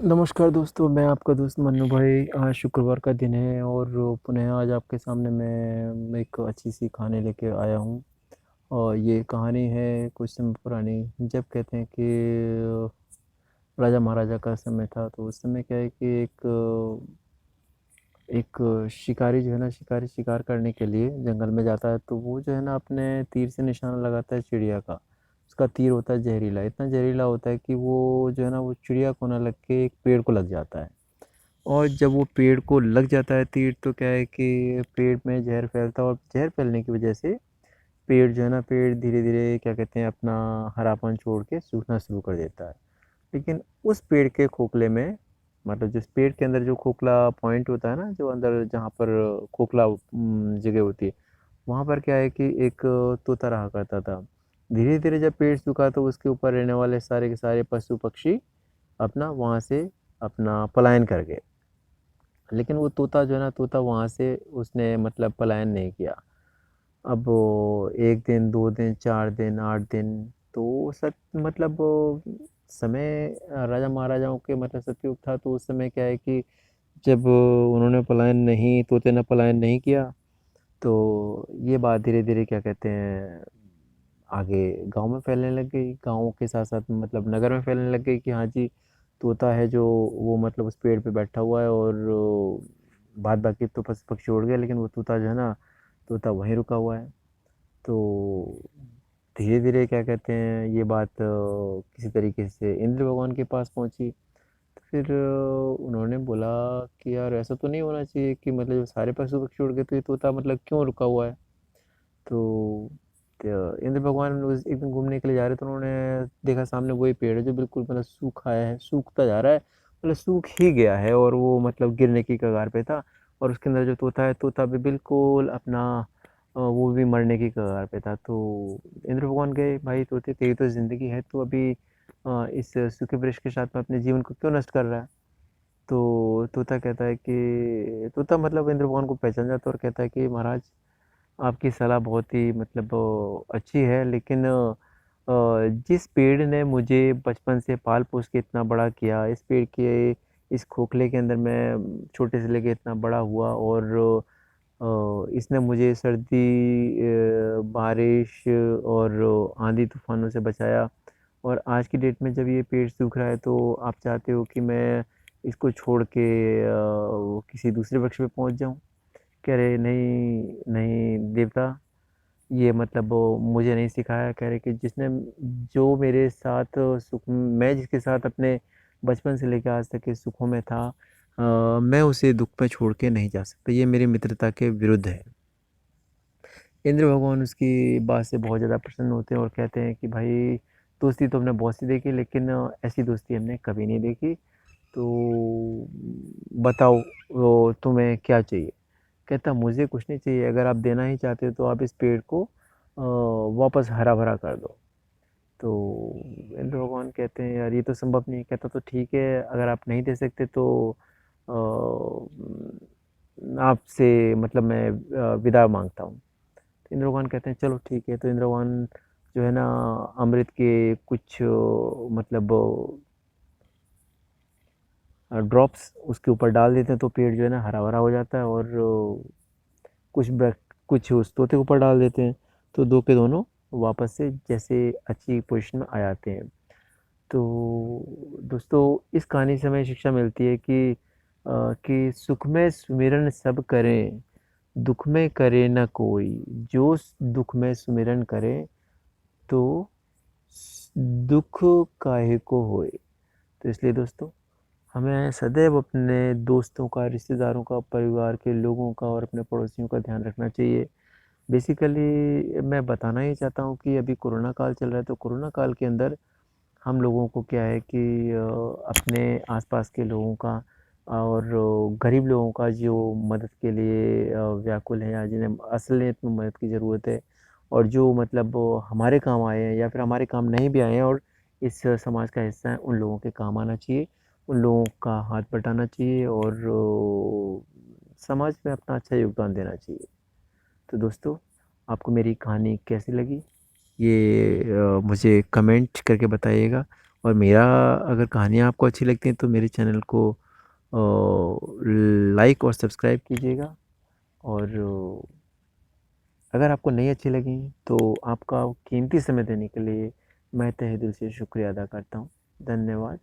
नमस्कार दोस्तों, मैं आपका दोस्त मन्नू भाई। आज शुक्रवार का दिन है और पुनः आज आपके सामने मैं एक अच्छी सी कहानी लेके आया हूँ। और ये कहानी है कुछ समय पुरानी। जब कहते हैं कि राजा महाराजा का समय था, तो उस समय क्या है कि एक शिकारी जो है ना, शिकारी शिकार करने के लिए जंगल में जाता है। तो वो जो है ना, अपने तीर से निशाना लगाता है चिड़िया का। उसका तीर होता है जहरीला, इतना जहरीला होता है कि वो जो है ना, वो चिड़िया को ना लग के एक पेड़ को लग जाता है। और जब वो पेड़ को लग जाता है तीर, तो क्या है कि पेड़ में जहर फैलता है, और जहर फैलने की वजह से पेड़ जो है ना, पेड़ धीरे धीरे क्या कहते हैं, अपना हरापन छोड़ के सूखना शुरू कर देता है। लेकिन उस पेड़ के खोखले में, मतलब जिस पेड़ के अंदर जो खोखला पॉइंट होता है ना, जो अंदर जहाँ पर खोखला जगह होती है, वहाँ पर क्या है कि एक तोता रहा करता था। धीरे धीरे जब पेड़ सूखा, तो उसके ऊपर रहने वाले सारे के सारे पशु पक्षी अपना वहाँ से अपना पलायन कर गए। लेकिन वो तोता जो है ना, तोता वहाँ से उसने मतलब पलायन नहीं किया। अब वो 1 दिन, 2 दिन, 4 दिन, 8 दिन, तो सत मतलब समय राजा महाराजाओं के मतलब सतयुग था। तो उस समय क्या है कि जब उन्होंने पलायन नहीं, तोते ने पलायन नहीं किया, तो ये बात धीरे धीरे क्या कहते हैं, आगे गांव में फैलने लग गई। गाँव के साथ साथ मतलब नगर में फैलने लग गई कि हाँ जी, तोता है जो, वो मतलब उस पेड़ पे बैठा हुआ है। और बाद बाकी तो पशु पक्षी उड़ गए, लेकिन वो तोता जो है ना, तोता वहीं रुका हुआ है। तो धीरे धीरे क्या कहते हैं, ये बात किसी तरीके से इंद्र भगवान के पास पहुंची। तो फिर उन्होंने बोला कि यार, ऐसा तो नहीं होना चाहिए कि मतलब जो सारे पशु पक्षी उड़ गए, तो ये तोता मतलब क्यों रुका हुआ है। तो इंद्र भगवान उस एक दिन घूमने के लिए जा रहे, तो उन्होंने देखा सामने वही पेड़ है जो बिल्कुल मतलब सूखा है, सूखता जा रहा है, मतलब सूख ही गया है, और वो मतलब गिरने की कगार पे था। और उसके अंदर जो तोता है, तोता भी बिल्कुल अपना वो भी मरने की कगार पे था। तो इंद्र भगवान गए, भाई तोते, तेरी तो जिंदगी है, तो अभी इस सूखे वृक्ष के साथ में अपने जीवन को क्यों नष्ट कर रहा है। तो तोता कहता है कि, तोता मतलब इंद्र भगवान को पहचान जाता है और कहता है कि महाराज, आपकी सलाह बहुत ही मतलब अच्छी है, लेकिन जिस पेड़ ने मुझे बचपन से पाल पोस के इतना बड़ा किया, इस पेड़ के इस खोखले के अंदर मैं छोटे से लेके इतना बड़ा हुआ, और इसने मुझे सर्दी, बारिश और आंधी तूफानों से बचाया। और आज की डेट में जब ये पेड़ सूख रहा है, तो आप चाहते हो कि मैं इसको छोड़ के किसी दूसरे वृक्ष पे पहुंच जाऊं। कह रहे, नहीं नहीं देवता, ये मतलब वो मुझे नहीं सिखाया। कह रहे कि जिसने, जो मेरे साथ सुख, मैं जिसके साथ अपने बचपन से लेकर आज तक के सुखों में था, मैं उसे दुख में छोड़ के नहीं जा सकता, ये मेरी मित्रता के विरुद्ध है। इंद्र भगवान उसकी बात से बहुत ज़्यादा प्रसन्न होते हैं और कहते हैं कि भाई, दोस्ती तो हमने बहुत सी देखी, लेकिन ऐसी दोस्ती हमने कभी नहीं देखी। तो बताओ, वो तुम्हें क्या चाहिए। कहता, मुझे कुछ नहीं चाहिए, अगर आप देना ही चाहते हो तो आप इस पेड़ को वापस हरा भरा कर दो। तो इंद्र भगवान कहते हैं, यार ये तो संभव नहीं है। कहता, तो ठीक है, अगर आप नहीं दे सकते तो आपसे मतलब मैं विदा मांगता हूँ। तो इंद्र भगवान कहते हैं, चलो ठीक है। तो इंद्र भगवान जो है ना, अमृत के कुछ मतलब ड्रॉप्स उसके ऊपर डाल देते हैं, तो पेड़ जो है ना हरा भरा हो जाता है। और कुछ कुछ उस तोते के ऊपर डाल देते हैं, तो दो के दोनों वापस से जैसे अच्छी पोजीशन में आ जाते हैं। तो दोस्तों, इस कहानी से हमें शिक्षा मिलती है कि सुख में सुमिरन सब करें, दुख में करे न कोई। जो दुख में सुमिरन करे, तो दुख काहे को होए। तो इसलिए दोस्तों, हमें सदैव अपने दोस्तों का, रिश्तेदारों का, परिवार के लोगों का और अपने पड़ोसियों का ध्यान रखना चाहिए। बेसिकली मैं बताना ही चाहता हूँ कि अभी कोरोना काल चल रहा है, तो कोरोना काल के अंदर हम लोगों को क्या है कि अपने आसपास के लोगों का और गरीब लोगों का जो मदद के लिए व्याकुल हैं, या जिन्हें असलियत में मदद की ज़रूरत है, और जो मतलब हमारे काम आए हैं या फिर हमारे काम नहीं भी आए हैं और इस समाज का हिस्सा हैं, उन लोगों के काम आना चाहिए। उन लोगों का हाथ बटाना चाहिए, और समाज में अपना अच्छा योगदान देना चाहिए। तो दोस्तों, आपको मेरी कहानी कैसी लगी, ये मुझे कमेंट करके बताइएगा। और मेरा अगर कहानियाँ आपको अच्छी लगती हैं तो मेरे चैनल को लाइक और सब्सक्राइब कीजिएगा। और अगर आपको नहीं अच्छी लगी तो आपका कीमती समय देने के लिए मैं तहे दिल से शुक्रिया अदा करता हूँ। धन्यवाद।